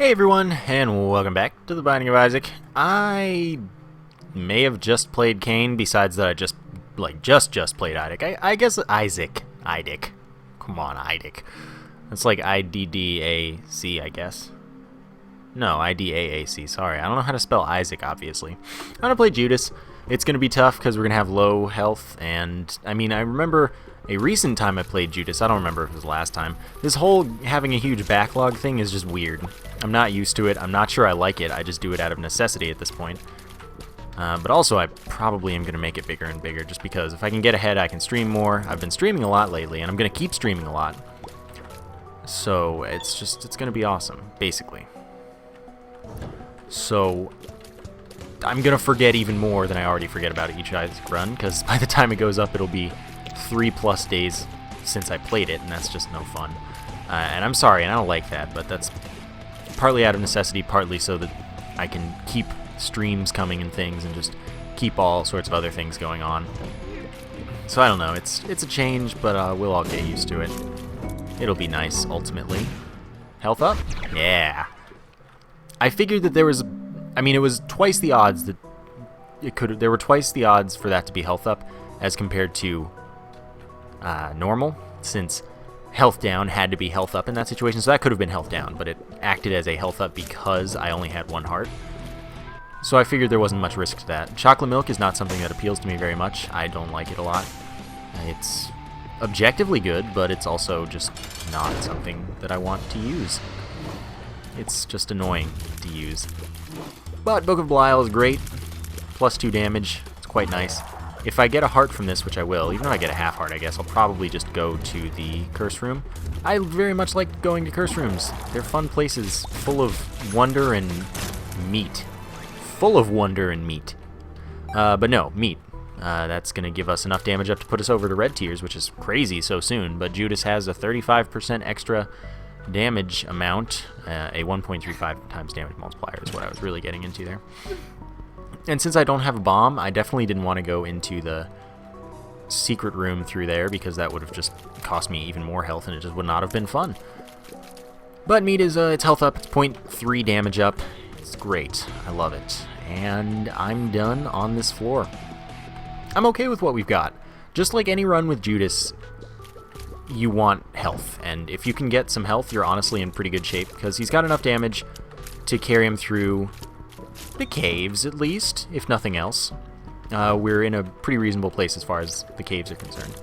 Hey everyone, and welcome back to the Binding of Isaac. I may have just played Cain, besides that I just played Isaac. I guess Isaac. Come on, Isaac. That's like I-D-D-A-C, I guess. No, I-D-A-A-C, sorry. I don't know how to spell Isaac, obviously. I'm gonna play Judas. It's gonna be tough because we're gonna have low health, and I remember a recent time I played Judas. I don't remember if it was the last time. This whole having a huge backlog thing is just weird. I'm not used to it. I'm not sure I like it. I just do it out of necessity at this point. But also, I probably am going to make it bigger and bigger just because if I can get ahead, I can stream more. I've been streaming a lot lately, and I'm going to keep streaming a lot. So, it's going to be awesome, basically. So, I'm going to forget even more than I already forget about each Isaac run, because by the time it goes up, it'll be 3+ days since I played it, and that's just no fun. And I'm sorry, and I don't like that, but that's partly out of necessity, partly so that I can keep streams coming and things, and just keep all sorts of other things going on. So I don't know, it's a change, but we'll all get used to it. It'll be nice, ultimately. Health up? Yeah. I figured that there was, it was twice the odds that there were twice the odds for that to be health up as compared to normal, since health down had to be health up in that situation, so that could have been health down, but it acted as a health up because I only had one heart. So I figured there wasn't much risk to that. Chocolate milk is not something that appeals to me very much. I don't like it a lot. It's objectively good, but it's also just not something that I want to use. It's just annoying to use. But Book of Belial is great. +2 damage. It's quite nice. If I get a heart from this, which I will, even though I get a half heart, I guess, I'll probably just go to the curse room. I very much like going to curse rooms. They're fun places, full of wonder and meat. Full of wonder and meat. But no, meat. That's going to give us enough damage up to put us over to red tiers, which is crazy so soon, but Judas has a 35% extra damage amount. A 1.35 times damage multiplier is what I was really getting into there. And since I don't have a bomb, I definitely didn't want to go into the secret room through there because that would have just cost me even more health and it just would not have been fun. But meat is, it's health up, it's 0.3 damage up. It's great. I love it. And I'm done on this floor. I'm okay with what we've got. Just like any run with Judas, you want health. And if you can get some health, you're honestly in pretty good shape because he's got enough damage to carry him through the caves, at least, if nothing else. We're in a pretty reasonable place as far as the caves are concerned.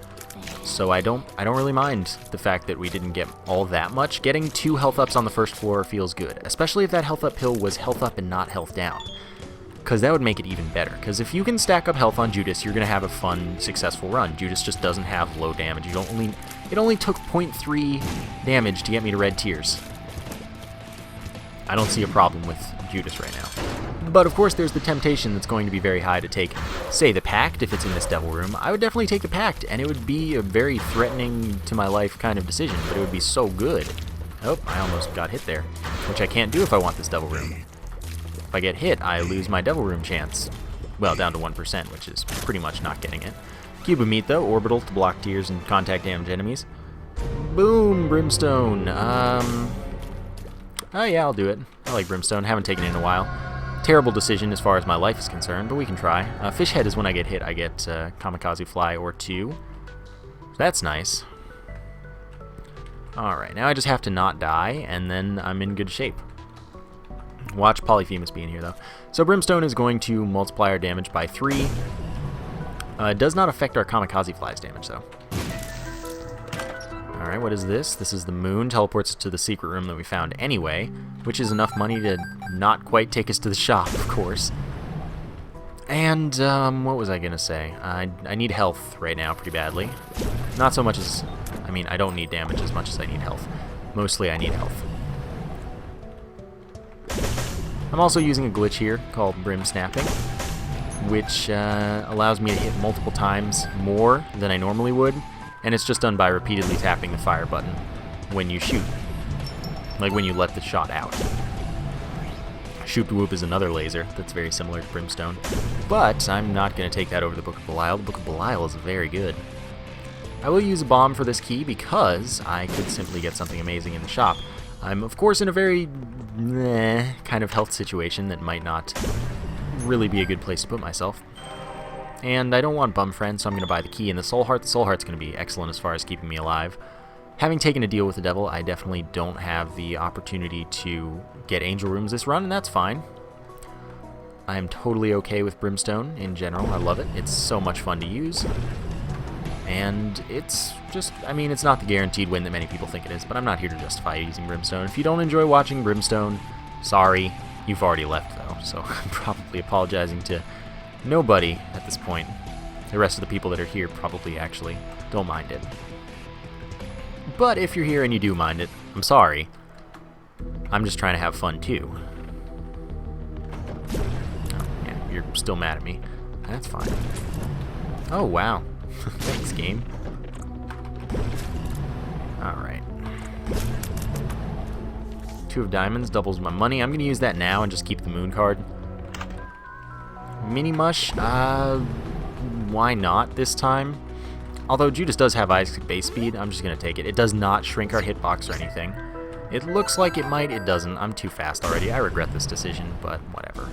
So I don't really mind the fact that we didn't get all that much. Getting 2 health ups on the first floor feels good, especially if that health up hill was health up and not health down, because that would make it even better. Because if you can stack up health on Judas, you're going to have a fun, successful run. Judas just doesn't have low damage. It only took 0.3 damage to get me to red tiers. I don't see a problem with Judas right now. But of course there's the temptation that's going to be very high to take, say, the Pact if it's in this devil room. I would definitely take the Pact, and it would be a very threatening to my life kind of decision, but it would be so good. Oh, I almost got hit there, which I can't do if I want this devil room. If I get hit, I lose my devil room chance. Well, down to 1%, which is pretty much not getting it. Cube of meat, though, orbital to block tiers and contact damage enemies. Boom, Brimstone. Oh yeah, I'll do it. I like Brimstone, haven't taken it in a while. Terrible decision as far as my life is concerned, but we can try. Fish head is when I get hit, I get Kamikaze Fly or 2. So that's nice. Alright, now I just have to not die, and then I'm in good shape. Watch Polyphemus be in here, though. So Brimstone is going to multiply our damage by 3. It does not affect our Kamikaze Fly's damage, though. Alright, what is this? This is the moon. Teleports to the secret room that we found anyway, which is enough money to not quite take us to the shop, of course. And, what was I gonna say? I need health right now pretty badly. Not so much as... I don't need damage as much as I need health. Mostly I need health. I'm also using a glitch here called Brim Snapping, which allows me to hit multiple times more than I normally would. And it's just done by repeatedly tapping the fire button when you shoot. Like when you let the shot out. Shoot Whoop is another laser that's very similar to Brimstone. But I'm not going to take that over the Book of Belial. The Book of Belial is very good. I will use a bomb for this key because I could simply get something amazing in the shop. I'm, of course, in a very kind of health situation that might not really be a good place to put myself. And I don't want Bum Friend, so I'm going to buy the key and the Soul Heart. The Soul Heart's going to be excellent as far as keeping me alive. Having taken a deal with the devil, I definitely don't have the opportunity to get angel rooms this run, and that's fine. I am totally okay with Brimstone in general. I love it. It's so much fun to use. And it's just, I mean, it's not the guaranteed win that many people think it is, but I'm not here to justify using Brimstone. If you don't enjoy watching Brimstone, sorry. You've already left, though, so I'm probably apologizing to nobody at this point. The rest of the people that are here probably actually don't mind it. But if you're here and you do mind it, I'm sorry. I'm just trying to have fun too. Oh, yeah, you're still mad at me. That's fine. Oh, wow. Thanks, game. Alright. 2 of diamonds doubles my money. I'm going to use that now and just keep the moon card. Mini Mush, why not this time? Although Judas does have Isaac base speed, I'm just going to take it. It does not shrink our hitbox or anything. It looks like it might, it doesn't. I'm too fast already. I regret this decision, but whatever.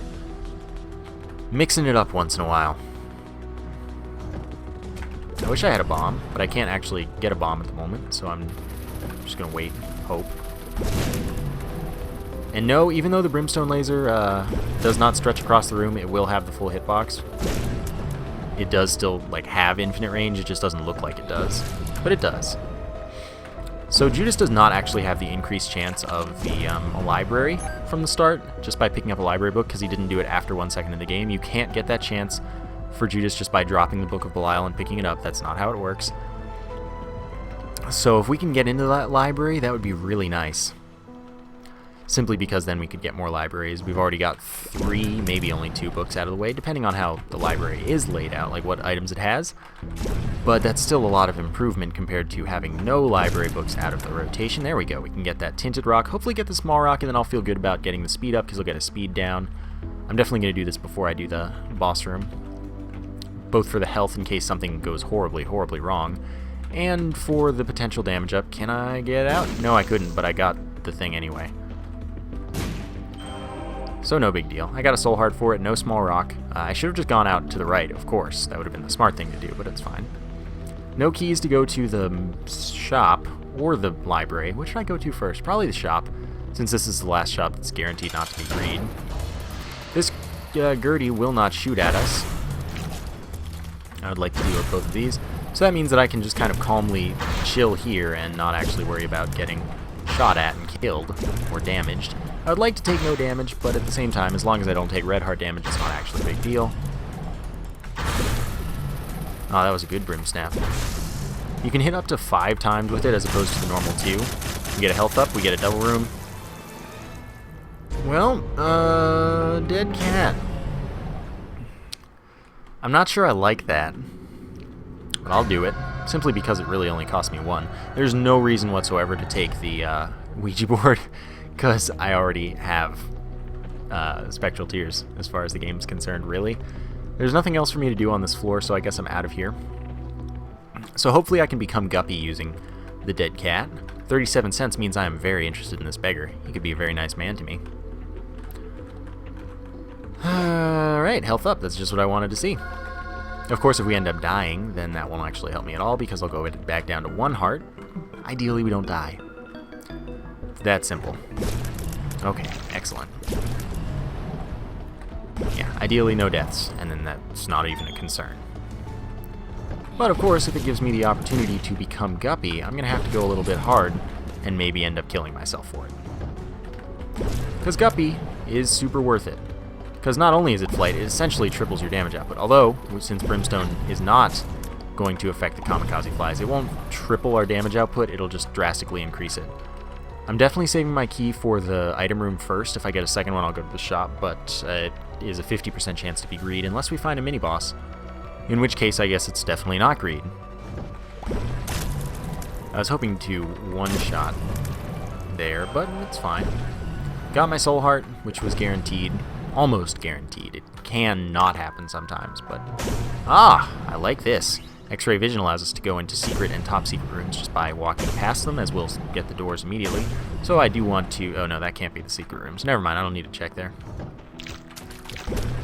Mixing it up once in a while. I wish I had a bomb, but I can't actually get a bomb at the moment, so I'm just going to wait, hope. And no, even though the Brimstone laser does not stretch across the room, it will have the full hitbox. It does still like have infinite range, it just doesn't look like it does. But it does. So Judas does not actually have the increased chance of the library from the start, just by picking up a library book, because he didn't do it after 1 second in the game. You can't get that chance for Judas just by dropping the Book of Belial and picking it up. That's not how it works. So if we can get into that library, that would be really nice. Simply because then we could get more libraries. We've already got 3, maybe only 2 books out of the way, depending on how the library is laid out, like what items it has. But that's still a lot of improvement compared to having no library books out of the rotation. There we go. We can get that Tinted Rock, hopefully get the Small Rock, and then I'll feel good about getting the speed up because I'll get a speed down. I'm definitely going to do this before I do the boss room. Both for the health in case something goes horribly, horribly wrong, and for the potential damage up. Can I get out? No, I couldn't, but I got the thing anyway. So no big deal. I got a soul heart for it, no small rock. I should have just gone out to the right, of course. That would have been the smart thing to do, but it's fine. No keys to go to the shop or the library. What should I go to first? Probably the shop, since this is the last shop that's guaranteed not to be green. This Gertie will not shoot at us. I would like to deal with both of these. So that means that I can just kind of calmly chill here and not actually worry about getting shot at and killed or damaged. I would like to take no damage, but at the same time, as long as I don't take red heart damage, it's not actually a big deal. Oh, that was a good Brim Snap. You can hit up to 5 times with it as opposed to the normal 2. We get a health up, we get a double room. Well, dead cat. I'm not sure I like that, but I'll do it, simply because it really only cost me 1. There's no reason whatsoever to take the Ouija board, because I already have Spectral Tears as far as the game is concerned, really. There's nothing else for me to do on this floor, so I guess I'm out of here. So hopefully I can become Guppy using the dead cat. 37 cents means I am very interested in this beggar. He could be a very nice man to me. Alright, health up. That's just what I wanted to see. Of course, if we end up dying, then that won't actually help me at all, because I'll go back down to 1 heart. Ideally, we don't die. It's that simple. Okay, excellent. Yeah, ideally no deaths, and then that's not even a concern. But of course, if it gives me the opportunity to become Guppy, I'm going to have to go a little bit hard and maybe end up killing myself for it. Because Guppy is super worth it. Because not only is it flight, it essentially triples your damage output. Although, since Brimstone is not going to affect the Kamikaze Flies, it won't triple our damage output, it'll just drastically increase it. I'm definitely saving my key for the item room first. If I get a second one, I'll go to the shop, but it is a 50% chance to be greed unless we find a mini-boss. In which case, I guess it's definitely not greed. I was hoping to one-shot there, but it's fine. Got my soul heart, which was guaranteed. Almost guaranteed. It can not happen sometimes, but... Ah! I like this. X-ray vision allows us to go into secret and top secret rooms just by walking past them, as we'll get the doors immediately. So I do want to... Oh no, that can't be the secret rooms. Never mind, I don't need to check there.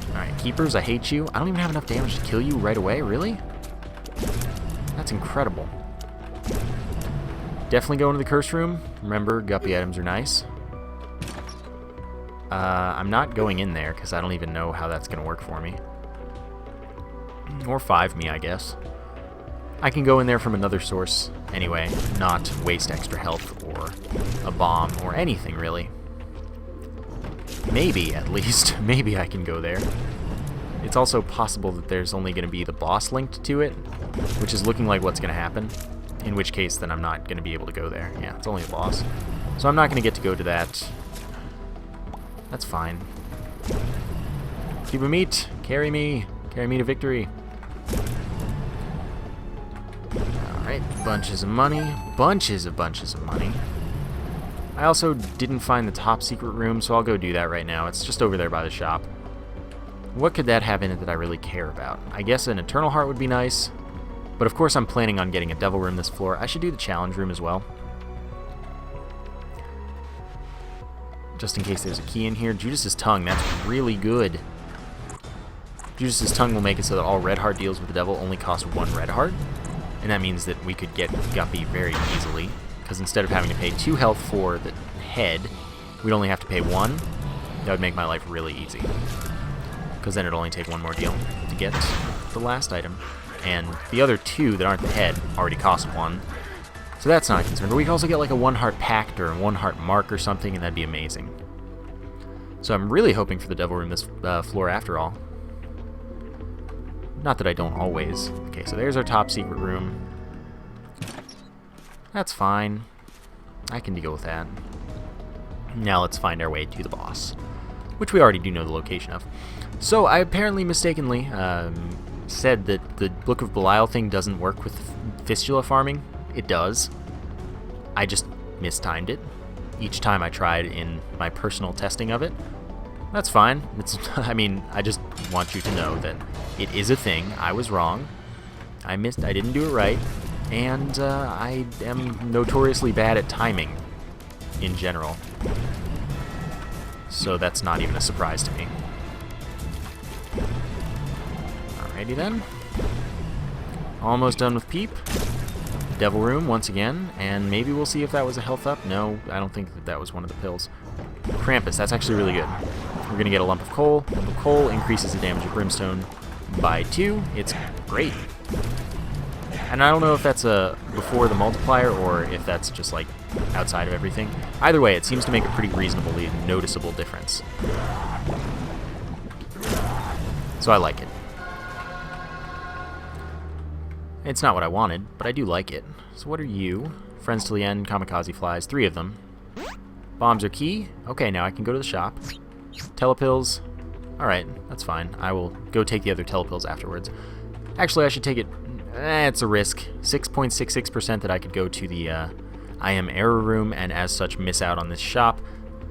Alright, keepers, I hate you. I don't even have enough damage to kill you right away, really? That's incredible. Definitely go into the curse room. Remember, guppy items are nice. I'm not going in there, because I don't even know how that's going to work for me. Or 5 me, I guess. I can go in there from another source anyway, not waste extra health or a bomb or anything, really. Maybe, at least. Maybe I can go there. It's also possible that there's only going to be the boss linked to it, which is looking like what's going to happen. In which case, then I'm not going to be able to go there. Yeah, it's only a boss. So I'm not going to get to go to that. That's fine. Keep a meat. Carry me. Carry me to victory. Alright, bunches of money. Bunches of money. I also didn't find the top secret room, so I'll go do that right now. It's just over there by the shop. What could that have in it that I really care about? I guess an Eternal Heart would be nice. But of course I'm planning on getting a Devil Room this floor. I should do the Challenge Room as well. Just in case there's a key in here. Judas's Tongue, that's really good. Judas's Tongue will make it so that all red heart deals with the devil only cost 1 red heart. And that means that we could get Guppy very easily. Because instead of having to pay 2 health for the head, we'd only have to pay 1. That would make my life really easy. Because then it'd only take 1 more deal to get the last item. And the other 2 that aren't the head already cost 1. So that's not a concern. But we could also get like a 1 heart pact or a 1 heart mark or something, and that'd be amazing. So I'm really hoping for the Devil Room this floor after all. Not that I don't always. Okay, so there's our top secret room. That's fine. I can deal with that. Now let's find our way to the boss, which we already do know the location of. So I apparently mistakenly said that the Book of Belial thing doesn't work with fistula farming. It does. I just mistimed it each time I tried in my personal testing of it. That's fine. It's, I mean, I just want you to know that it is a thing. I was wrong. I didn't do it right. And I am notoriously bad at timing in general. So that's not even a surprise to me. Alrighty then. Almost done with Peep. Devil Room once again, and maybe we'll see if that was a health up. No, I don't think that was one of the pills. Krampus, that's actually really good. We're going to get a lump of coal. Lump of coal increases the damage of Brimstone by 2. It's great. And I don't know if that's before the multiplier or if that's just like outside of everything. Either way, it seems to make a pretty reasonably noticeable difference. So I like it. It's not what I wanted, but I do like it. So what are you? Friends to the end, kamikaze flies, 3 of them. Bombs are key. Okay, now I can go to the shop. Telepills. Alright, that's fine. I will go take the other telepills afterwards. Actually, I should take it. It's a risk. 6.66% that I could go to the I am error room and as such miss out on this shop.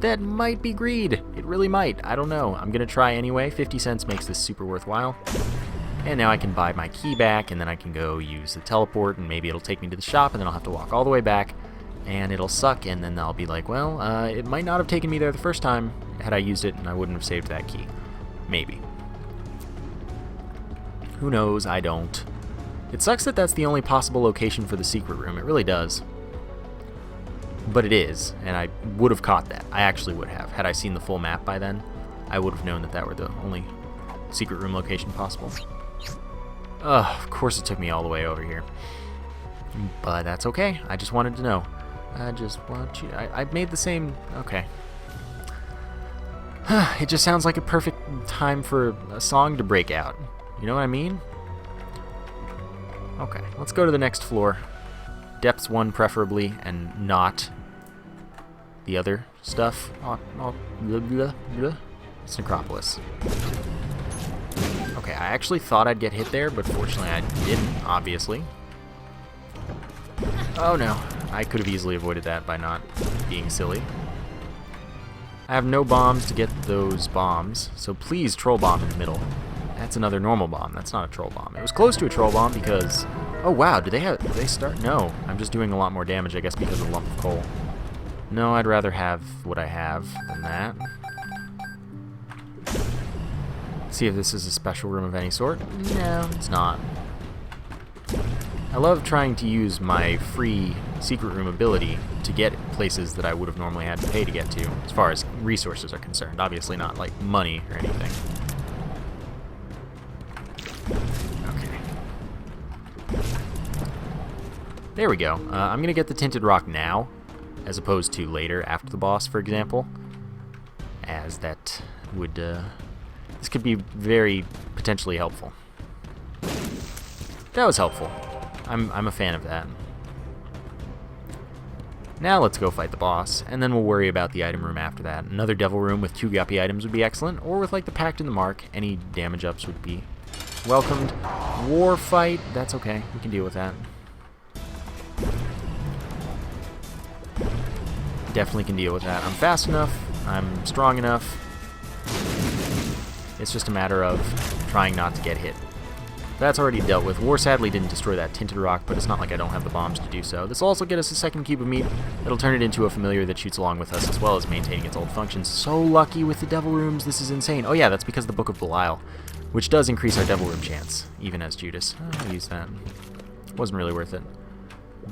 That might be greed. It really might. I don't know. I'm going to try anyway. 50 cents makes this super worthwhile. And now I can buy my key back, and then I can go use the teleport, and maybe it'll take me to the shop, and then I'll have to walk all the way back, and it'll suck, and then I'll be like, well, it might not have taken me there the first time had I used it, and I wouldn't have saved that key. Maybe. Who knows? I don't. It sucks that that's the only possible location for the secret room. It really does. But it is, and I would have caught that. I actually would have. Had I seen the full map by then, I would have known that that were the only secret room location possible. Ugh, of course it took me all the way over here. But that's okay. I just wanted to know. I just want you... I made the same... Okay. It just sounds like a perfect time for a song to break out. You know what I mean? Okay, let's go to the next floor. Depths 1 preferably, and not the other stuff. It's Necropolis. Okay, I actually thought I'd get hit there, but fortunately I didn't, obviously. Oh no, I could have easily avoided that by not being silly. I have no bombs to get those bombs, so please troll bomb in the middle. That's another normal bomb. That's not a troll bomb. It was close to a troll bomb because... Oh, wow. Did they start? No. I'm just doing a lot more damage, I guess, because of the lump of coal. No, I'd rather have what I have than that. See if this is a special room of any sort. No, it's not. I love trying to use my free secret room ability to get places that I would have normally had to pay to get to, as far as resources are concerned. Obviously not, like, money or anything. Okay. There we go. I'm going to get the tinted rock now, as opposed to later, after the boss, for example. As that would... this could be very potentially helpful. That was helpful. I'm a fan of that. Now let's go fight the boss, and then we'll worry about the item room after that. Another devil room with 2 guppy items would be excellent, or with like the Pact and the Mark, any damage ups would be welcomed. War fight, that's okay, we can deal with that. Definitely can deal with that. I'm fast enough, I'm strong enough. It's just a matter of trying not to get hit. That's already dealt with. War sadly didn't destroy that tinted rock, but it's not like I don't have the bombs to do so. This will also get us a second cube of meat. It'll turn it into a familiar that shoots along with us, as well as maintaining its old functions. So lucky with the devil rooms, this is insane. Oh yeah, that's because of the Book of Belial, which does increase our devil room chance, even as Judas. I'll use that. Wasn't really worth it.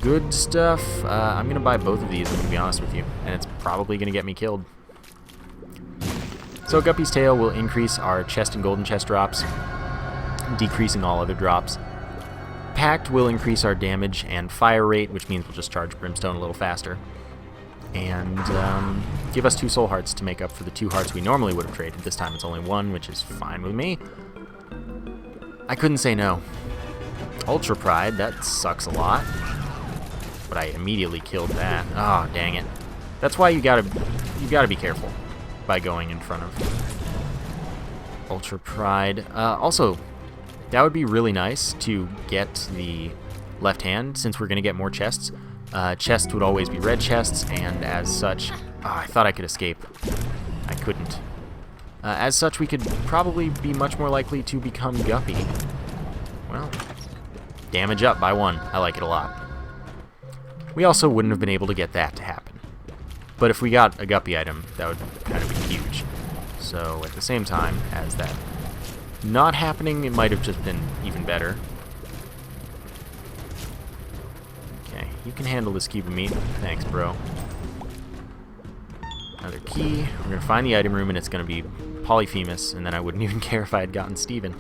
Good stuff. I'm going to buy both of these, I'm going to be honest with you, and it's probably going to get me killed. So Guppy's Tail will increase our chest and golden chest drops, decreasing all other drops. Pact will increase our damage and fire rate, which means we'll just charge Brimstone a little faster. And give us 2 soul hearts to make up for the 2 hearts we normally would have traded. This time it's only 1, which is fine with me. I couldn't say no. Ultra Pride, that sucks a lot. But I immediately killed that. Oh, dang it. That's why you gotta be careful by going in front of Ultra Pride. Also, that would be really nice to get the left hand, since we're going to get more chests. Chests would always be red chests, and as such... I thought I could escape. I couldn't. As such, we could probably be much more likely to become Guppy. Well, damage up by 1. I like it a lot. We also wouldn't have been able to get that to happen. But if we got a Guppy item, that would kind of be huge. So, at the same time as that not happening, it might have just been even better. Okay, you can handle this cube of meat. Thanks, bro. Another key. We're going to find the item room, and it's going to be Polyphemus, and then I wouldn't even care if I had gotten Steven.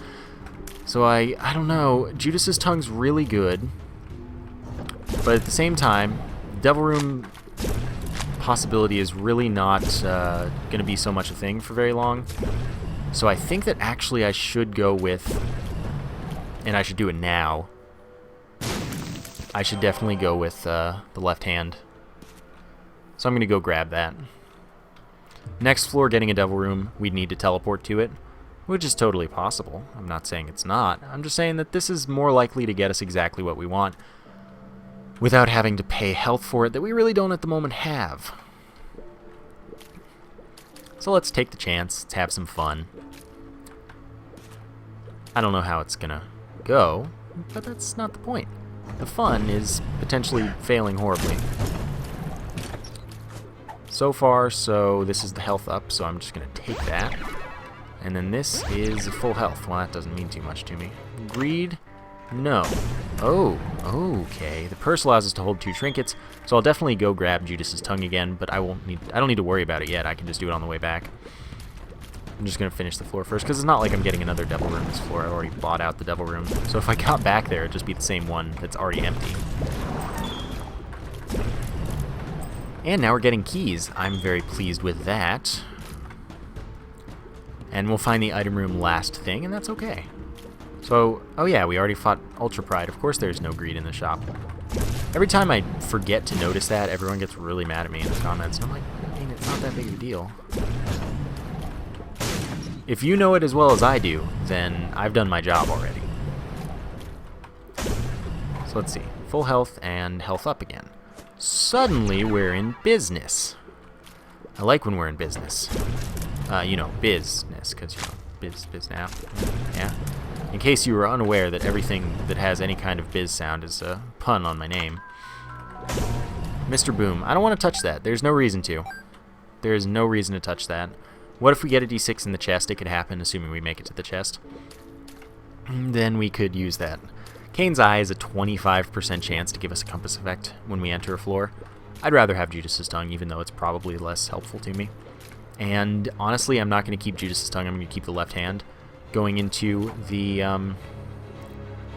So I don't know. Judas's tongue's really good. But at the same time, Devil Room possibility is really not going to be so much a thing for very long. So I think that actually I should go with, and I should do it now, I should definitely go with the left hand. So I'm going to go grab that. Next floor, getting a devil room, we'd need to teleport to it, which is totally possible. I'm not saying it's not. I'm just saying that this is more likely to get us exactly what we want without having to pay health for it that we really don't at the moment have. So let's take the chance. Let's have some fun. I don't know how it's gonna go, but that's not the point. The fun is potentially failing horribly. So far, so this is the health up, so I'm just gonna take that. And then this is full health. Well, that doesn't mean too much to me. Greed? No. Oh, okay. The purse allows us to hold 2 trinkets, so I'll definitely go grab Judas's tongue again, but I don't need to worry about it yet. I can just do it on the way back. I'm just going to finish the floor first, because it's not like I'm getting another devil room this floor. I already bought out the devil room. So if I got back there, it'd just be the same one that's already empty. And now we're getting keys. I'm very pleased with that. And we'll find the item room last thing, and that's okay. So, oh yeah, we already fought Ultra Pride. Of course there's no greed in the shop. Every time I forget to notice that, everyone gets really mad at me in the comments. And I'm like, I mean, it's not that big of a deal. If you know it as well as I do, then I've done my job already. So let's see. Full health and health up again. Suddenly we're in business. I like when we're in business. You know, business, because, you know, bisnap. Yeah. In case you were unaware that everything that has any kind of biz sound is a pun on my name. Mr. Boom. I don't want to touch that. There's no reason to. There is no reason to touch that. What if we get a d6 in the chest? It could happen, assuming we make it to the chest. Then we could use that. Kane's Eye is a 25% chance to give us a compass effect when we enter a floor. I'd rather have Judas's Tongue, even though it's probably less helpful to me. And honestly, I'm not going to keep Judas's Tongue. I'm going to keep the left hand going into the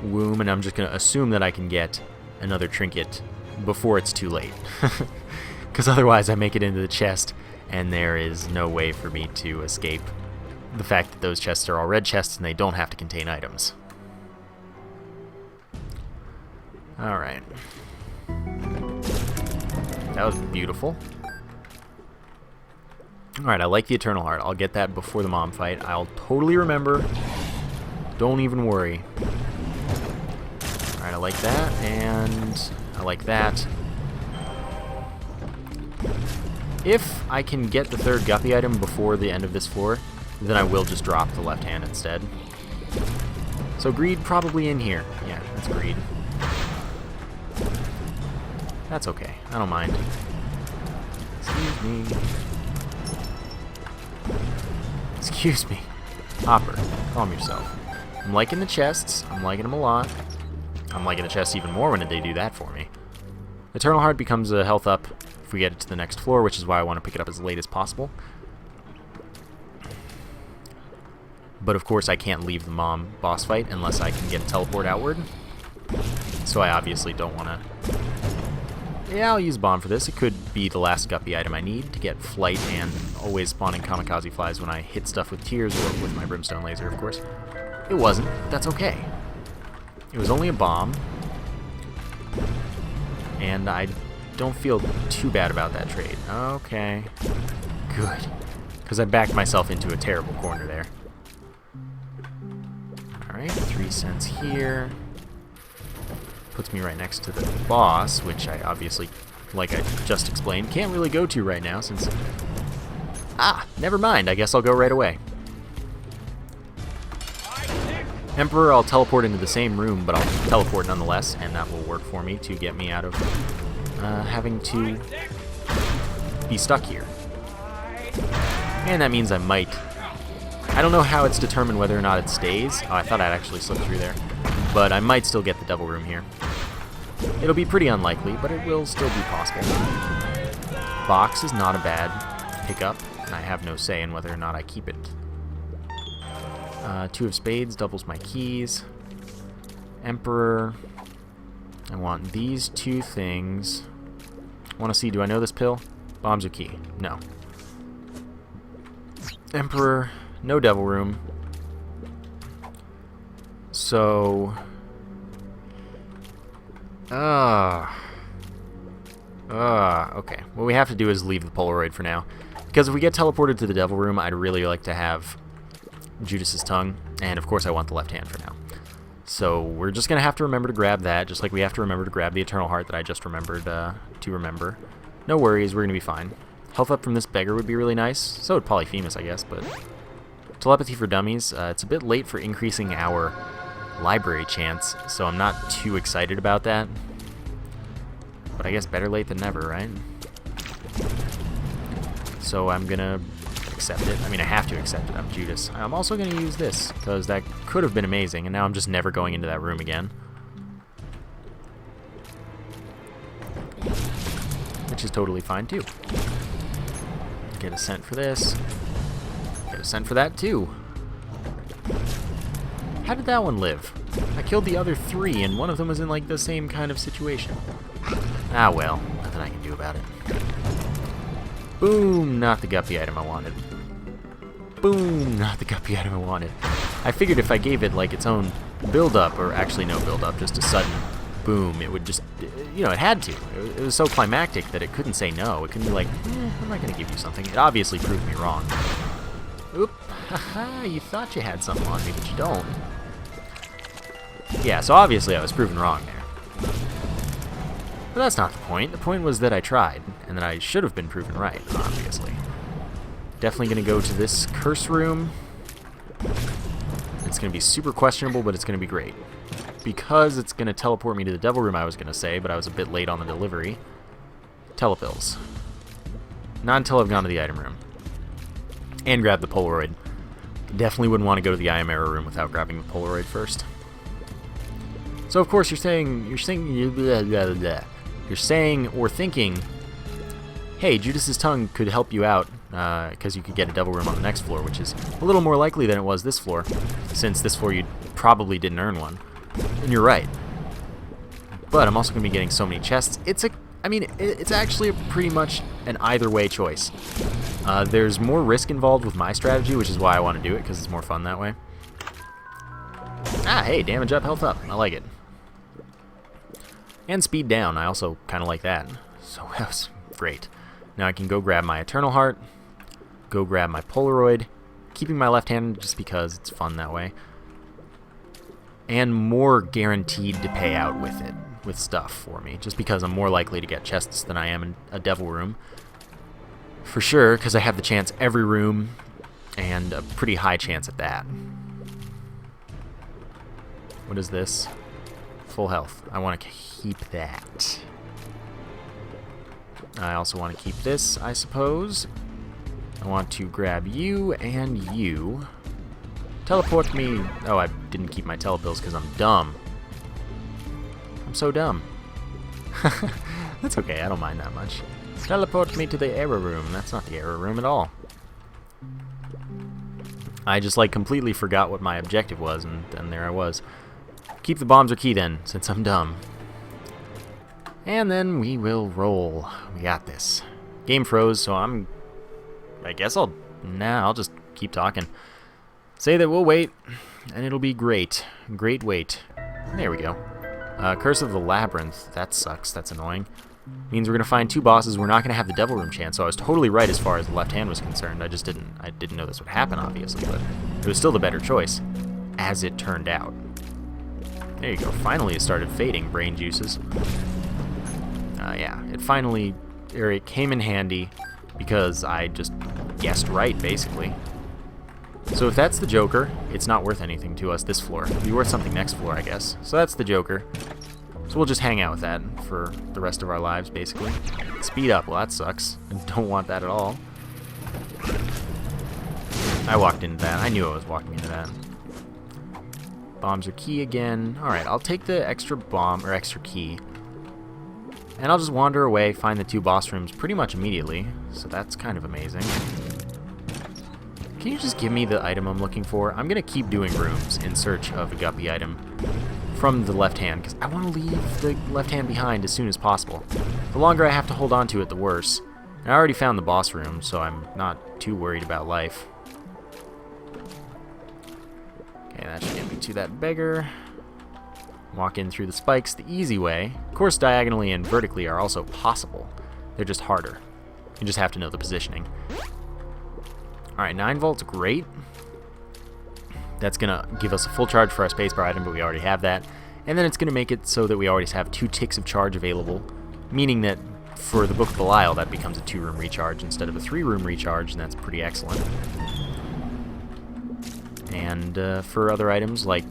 womb, and I'm just going to assume that I can get another trinket before it's too late. Because otherwise I make it into the chest, and there is no way for me to escape the fact that those chests are all red chests and they don't have to contain items. Alright. That was beautiful. Alright, I like the Eternal Heart. I'll get that before the mom fight. I'll totally remember. Don't even worry. Alright, I like that, and I like that. If I can get the third guppy item before the end of this floor, then I will just drop the left hand instead. So greed probably in here. Yeah, that's greed. That's okay. I don't mind. Excuse me. Excuse me. Hopper, calm yourself. I'm liking the chests. I'm liking them a lot. I'm liking the chests even more when they do that for me. Eternal Heart becomes a health up if we get it to the next floor, which is why I want to pick it up as late as possible. But of course I can't leave the mom boss fight unless I can get a teleport outward. So I obviously don't want to... Yeah, I'll use Bomb for this. It could be the last guppy item I need to get flight and always spawning kamikaze flies when I hit stuff with tears or with my brimstone laser, of course. It wasn't. That's okay. It was only a bomb. And I don't feel too bad about that trade. Okay. Good. Because I backed myself into a terrible corner there. Alright, 3 cents here. Puts me right next to the boss, which I obviously, like I just explained, can't really go to right now since... Ah, never mind. I guess I'll go right away. Emperor, I'll teleport into the same room, but I'll teleport nonetheless, and that will work for me to get me out of having to be stuck here. And that means I might... I don't know how it's determined whether or not it stays. Oh, I thought I'd actually slipped through there. But I might still get the devil room here. It'll be pretty unlikely, but it will still be possible. Box is not a bad pickup, and I have no say in whether or not I keep it. 2 of spades doubles my keys. Emperor. I want these 2 things. I want to see, do I know this pill? Bombs or key? No. Emperor, no devil room. So... okay. What we have to do is leave the Polaroid for now. Because if we get teleported to the devil room, I'd really like to have Judas's Tongue. And of course I want the left hand for now. So we're just going to have to remember to grab that, just like we have to remember to grab the Eternal Heart that I just remembered to remember. No worries, we're going to be fine. Health up from this beggar would be really nice. So would Polyphemus, I guess, but... Telepathy for Dummies. It's a bit late for increasing our library chance, so I'm not too excited about that. But I guess better late than never, right? So I'm gonna accept it. I mean, I have to accept it. I'm Judas. I'm also gonna use this, because that could have been amazing, and now I'm just never going into that room again. Which is totally fine, too. Get a cent for this. Get a cent for that, too. How did that one live? I killed the other 3, and one of them was in, like, the same kind of situation. Ah, well. Nothing I can do about it. Boom! Not the guppy item I wanted. Boom! Not the guppy item I wanted. I figured if I gave it, like, its own build-up, or actually no build-up, just a sudden boom, it would just... You know, it had to. It was so climactic that it couldn't say no. It couldn't be like, I'm not going to give you something. It obviously proved me wrong. Oop. Haha, you thought you had something on me, but you don't. Yeah, so obviously I was proven wrong there. But that's not the point. The point was that I tried, and that I should have been proven right, obviously. Definitely going to go to this curse room. It's going to be super questionable, but it's going to be great. Because it's going to teleport me to the devil room, I was going to say, but I was a bit late on the delivery. Telepills. Not until I've gone to the item room. And grabbed the Polaroid. Definitely wouldn't want to go to the IM error room without grabbing the Polaroid first. So of course you're saying or thinking, hey, Judas's tongue could help you out because you could get a devil room on the next floor, which is a little more likely than it was this floor, since this floor you probably didn't earn one. And you're right. But I'm also going to be getting so many chests. It's actually pretty much an either way choice. There's more risk involved with my strategy, which is why I want to do it, because it's more fun that way. Ah, hey, damage up, health up. I like it. And speed down. I also kind of like that. So that was great. Now I can go grab my Eternal Heart, go grab my Polaroid, keeping my left hand just because it's fun that way. And more guaranteed to pay out with it, with stuff for me, just because I'm more likely to get chests than I am in a devil room. For sure, because I have the chance every room, and a pretty high chance at that. What is this? Full health. I want to keep that. I also want to keep this, I suppose. I want to grab you and you. Teleport me. Oh, I didn't keep my telepills because I'm dumb. I'm so dumb. That's okay, I don't mind that much. Teleport me to the error room. That's not the error room at all. I just completely forgot what my objective was, and then there I was. Keep the bombs or key then, since I'm dumb. And then we will roll. We got this. Game froze, so I guess I'll just keep talking. Say that we'll wait, and it'll be great. Great wait. There we go. Curse of the Labyrinth. That sucks. That's annoying. Means we're gonna find two bosses. We're not gonna have the devil room chance. So I was totally right as far as the left hand was concerned. I didn't know this would happen, obviously, but it was still the better choice, as it turned out. There you go. Finally, it started fading. Brain juices. Yeah, it came in handy because I just guessed right, basically. So if that's the Joker, it's not worth anything to us this floor. It'll be worth something next floor, I guess. So that's the Joker. So we'll just hang out with that for the rest of our lives, basically. Speed up. Well, that sucks. I don't want that at all. I walked into that. I knew I was walking into that. Bombs are key again. Alright, I'll take the extra bomb, or extra key. And I'll just wander away, find the two boss rooms pretty much immediately. So that's kind of amazing. Can you just give me the item I'm looking for? I'm going to keep doing rooms in search of a guppy item from the left hand, because I want to leave the left hand behind as soon as possible. The longer I have to hold on to it, the worse. And I already found the boss room, so I'm not too worried about life. Okay, that should get me to that beggar. Walk in through the spikes the easy way. Of course, diagonally and vertically are also possible. They're just harder. You just have to know the positioning. Alright, 9 volts, great. That's going to give us a full charge for our spacebar item, but we already have that. And then it's going to make it so that we always have 2 ticks of charge available, meaning that for the Book of Belial, that becomes a 2-room recharge instead of a 3-room recharge, and that's pretty excellent. And for other items, like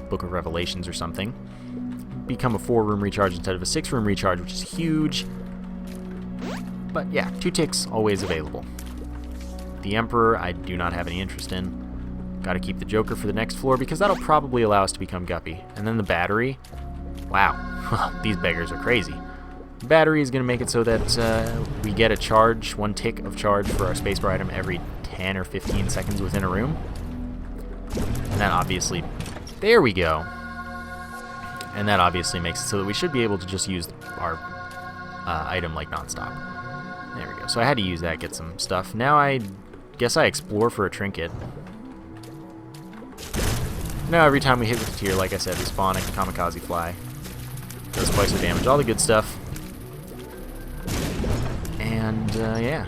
Book of Revelations or something, become a 4-room recharge instead of a 6-room recharge, which is huge. But yeah, 2 ticks always available. The Emperor, I do not have any interest in. Gotta keep the Joker for the next floor, because that'll probably allow us to become Guppy. And then the battery. Wow, these beggars are crazy. The battery is gonna make it so that we get a charge, 1 tick of charge for our spacebar item every 10 or 15 seconds within a room. And that obviously, there we go. And that obviously makes it so that we should be able to just use our item like nonstop. There we go. So I had to use that, get some stuff. Now I guess I explore for a trinket. Now every time we hit with the tier, like I said, we spawn a kamikaze fly. Does twice the damage, all the good stuff. And yeah.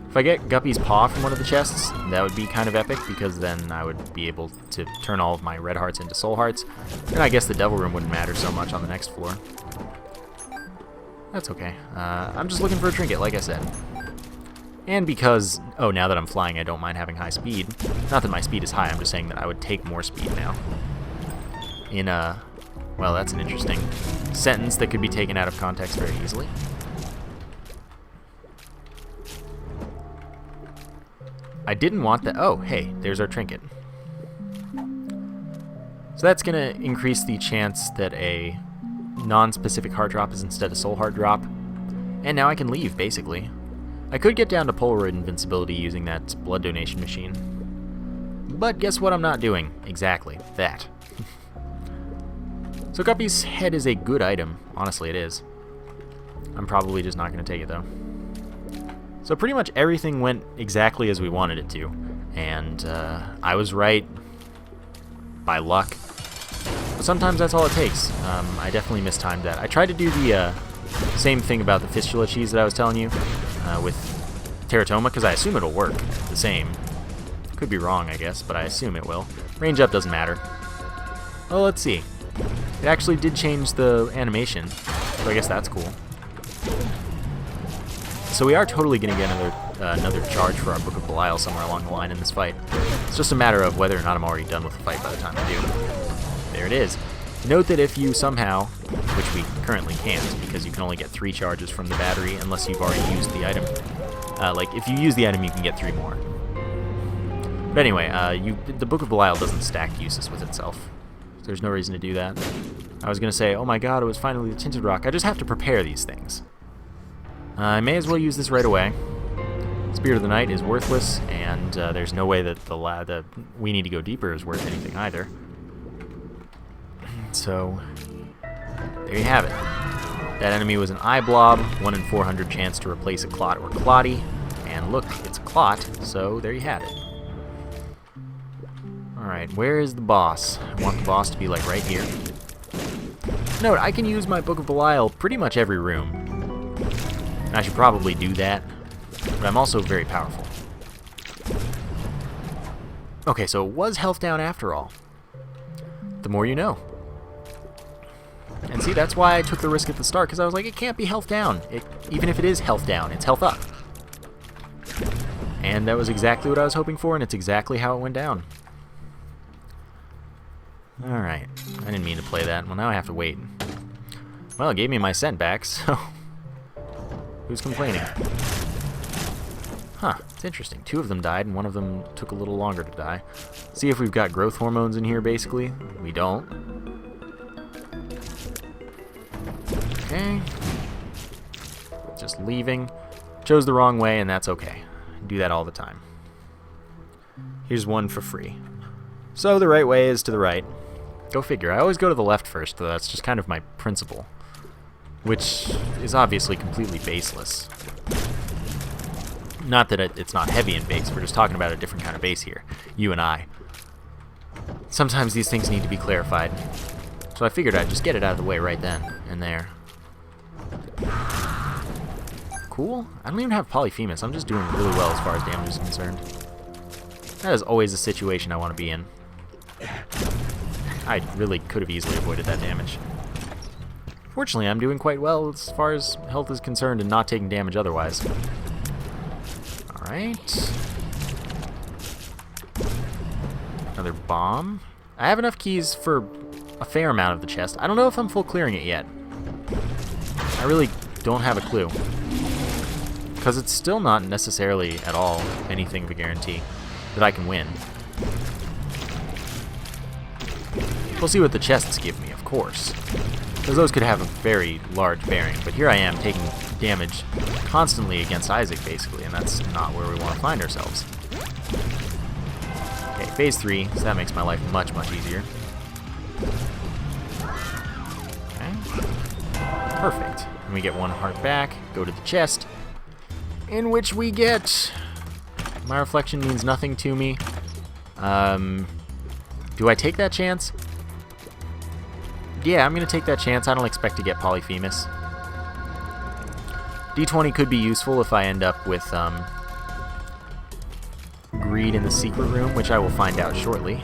If I get Guppy's Paw from one of the chests, that would be kind of epic, because then I would be able to turn all of my red hearts into soul hearts. And I guess the devil room wouldn't matter so much on the next floor. That's okay. I'm just looking for a trinket, like I said. And because, oh, now that I'm flying, I don't mind having high speed. Not that my speed is high, I'm just saying that I would take more speed now. In a, well, that's an interesting sentence that could be taken out of context very easily. I didn't want that. Oh, hey, there's our trinket. So that's going to increase the chance that a non-specific heart drop is instead a soul heart drop. And now I can leave, basically. I could get down to Polaroid invincibility using that blood donation machine. But guess what I'm not doing? Exactly, that. So Guppy's head is a good item. Honestly, it is. I'm probably just not going to take it, though. So pretty much everything went exactly as we wanted it to. And I was right by luck. But sometimes that's all it takes. I definitely mistimed that. I tried to do the same thing about the fistula cheese that I was telling you with teratoma, because I assume it'll work the same. Could be wrong, I guess, but I assume it will. Range up doesn't matter. Well, let's see. It actually did change the animation, so I guess that's cool. So we are totally going to get another charge for our Book of Belial somewhere along the line in this fight. It's just a matter of whether or not I'm already done with the fight by the time I do. There it is. Note that if you somehow, which we currently can't, because you can only get 3 charges from the battery unless you've already used the item. Like, if you use the item, you can get 3 more. But anyway, the Book of Belial doesn't stack uses with itself. So there's no reason to do that. I was going to say, oh my god, it was finally the Tinted Rock. I just have to prepare these things. I may as well use this right away. Spirit of the Night is worthless, and there's no way that the We Need to Go Deeper is worth anything either. So, there you have it. That enemy was an eye blob, 1 in 400 chance to replace a clot or clotty, and look, it's a clot, so there you have it. Alright, where is the boss? I want the boss to be like right here. Note, I can use my Book of Belial pretty much every room. And I should probably do that, but I'm also very powerful. Okay, so it was health down after all. The more you know. And see, that's why I took the risk at the start, because I was like, it can't be health down. Even if it is health down, it's health up. And that was exactly what I was hoping for, and it's exactly how it went down. Alright, I didn't mean to play that. Well, now I have to wait. Well, it gave me my scent back, so... Who's complaining? Huh, it's interesting. 2 of them died, and 1 of them took a little longer to die. See if we've got growth hormones in here, basically. We don't. Okay. Just leaving. Chose the wrong way, and that's okay. Do that all the time. Here's 1 for free. So the right way is to the right. Go figure. I always go to the left first, though. That's just kind of my principle. Which is obviously completely baseless. Not that it's not heavy in base, we're just talking about a different kind of base here. You and I. Sometimes these things need to be clarified. So I figured I'd just get it out of the way right then and there. Cool. I don't even have Polyphemus. I'm just doing really well as far as damage is concerned. That is always a situation I want to be in. I really could have easily avoided that damage. Fortunately, I'm doing quite well as far as health is concerned and not taking damage otherwise. Alright. Another bomb. I have enough keys for a fair amount of the chest. I don't know if I'm full clearing it yet. I really don't have a clue. Because it's still not necessarily at all anything of a guarantee that I can win. We'll see what the chests give me, of course. Because those could have a very large bearing. But here I am taking damage constantly against Isaac, basically, and that's not where we want to find ourselves. Okay, phase 3, so that makes my life much, much easier. Okay. Perfect. And we get 1 heart back, go to the chest, in which we get... My reflection means nothing to me. Do I take that chance? Yeah, I'm going to take that chance. I don't expect to get Polyphemus. D20 could be useful if I end up with Greed in the secret room, which I will find out shortly.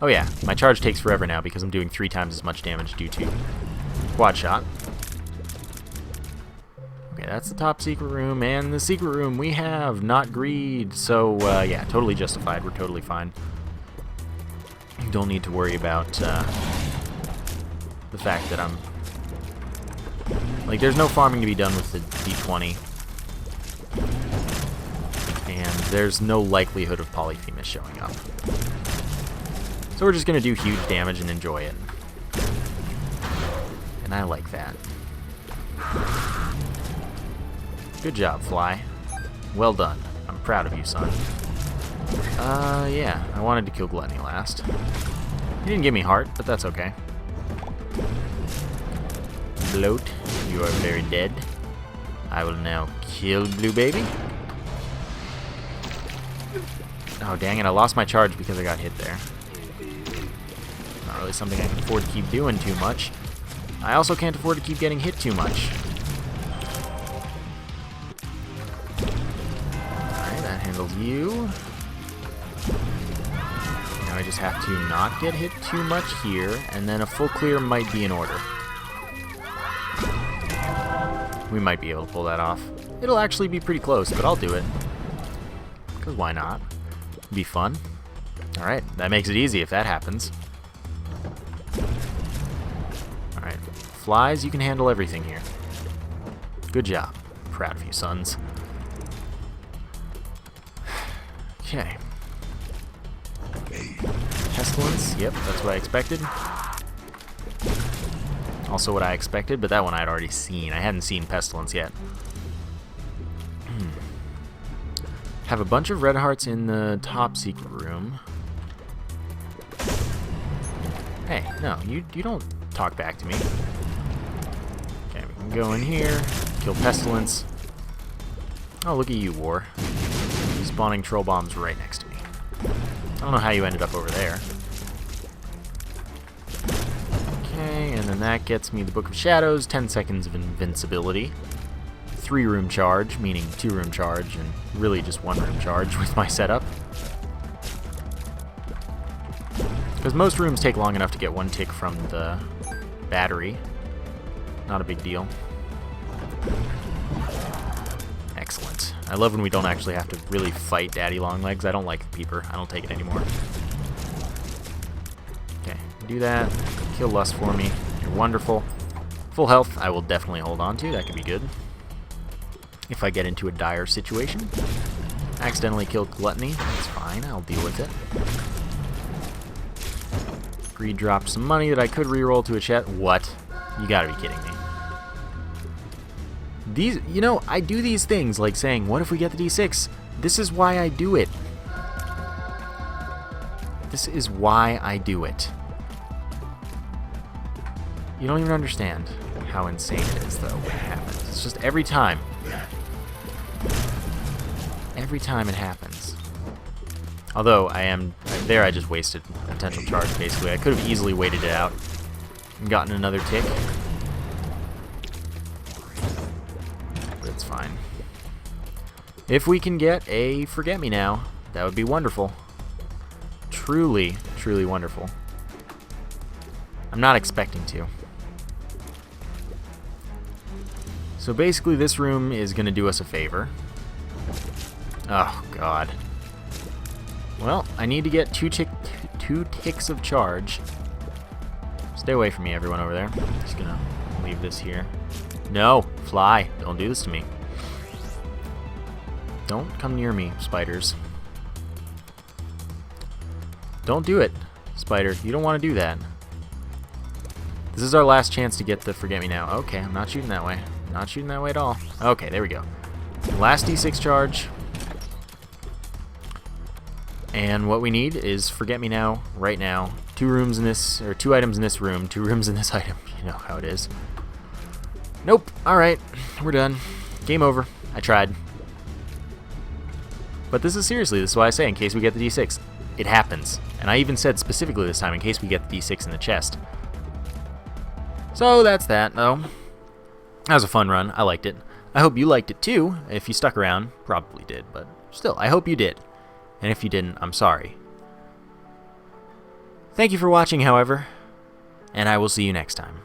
Oh yeah, my charge takes forever now because I'm doing 3 times as much damage due to quad shot. Okay, that's the top secret room, and the secret room we have, not greed. So, yeah, totally justified. We're totally fine. You don't need to worry about the fact that I'm... Like, there's no farming to be done with the D20. And there's no likelihood of Polyphemus showing up. So we're just going to do huge damage and enjoy it. And I like that. Good job, Fly. Well done. I'm proud of you, son. Yeah, I wanted to kill Gluttony last. He didn't give me heart, but that's okay. Bloat, you are very dead. I will now kill Blue Baby. Oh, dang it, I lost my charge because I got hit there. Not really something I can afford to keep doing too much. I also can't afford to keep getting hit too much. Alright, that handles you. Now I just have to not get hit too much here, and then a full clear might be in order. We might be able to pull that off. It'll actually be pretty close, but I'll do it. Because why not? It'll be fun. Alright, that makes it easy if that happens. Alright, Flies, you can handle everything here. Good job. Proud of you, sons. Okay. Pestilence, yep, that's what I expected. Also what I expected, but that one I'd already seen. I hadn't seen Pestilence yet. Have a bunch of red hearts in the top secret room. Hey, no, you don't talk back to me. Okay, we can go in here, kill Pestilence. Oh, look at you, War. Spawning troll bombs right next to me. I don't know how you ended up over there. Okay, and then that gets me the Book of Shadows, 10 seconds of invincibility. 3-room charge, meaning 2-room charge, and really just 1-room charge with my setup. Because most rooms take long enough to get 1 tick from the battery. Not a big deal. Excellent. I love when we don't actually have to really fight Daddy Longlegs. I don't like the Peeper. I don't take it anymore. Okay, do that. Kill Lust for me. You're wonderful. Full health, I will definitely hold on to. That could be good. If I get into a dire situation. Accidentally killed Gluttony. That's fine. I'll deal with it. Greed dropped some money that I could reroll to a chest. What? You gotta be kidding me. These, you know, I do these things like saying, what if we get the D6? This is why I do it. This is why I do it. You don't even understand how insane it is, though, when it happens. It's just every time. Every time it happens. Although, there I just wasted a potential charge, basically. I could have easily waited it out and gotten another tick. But it's fine. If we can get a Forget-Me-Now, that would be wonderful. Truly, truly wonderful. I'm not expecting to. So basically this room is going to do us a favor. Oh, God. Well, I need to get two ticks of charge. Stay away from me, everyone over there. Just going to leave this here. No, Fly. Don't do this to me. Don't come near me, spiders. Don't do it, spider. You don't want to do that. This is our last chance to get the Forget-Me-Now. Okay, I'm not shooting that way. Not shooting that way at all. Okay, there we go. Last D6 charge. And what we need is Forget-Me-Now right now. 2 rooms in this, or 2 items in this room, 2 rooms in this item. You know how it is. Nope. Alright, we're done. Game over. I tried. But this is why I say in case we get the D6. It happens. And I even said specifically this time in case we get the D6 in the chest. So that's that, though. That was a fun run. I liked it. I hope you liked it too. If you stuck around, probably did, but still, I hope you did. And if you didn't, I'm sorry. Thank you for watching, however, and I will see you next time.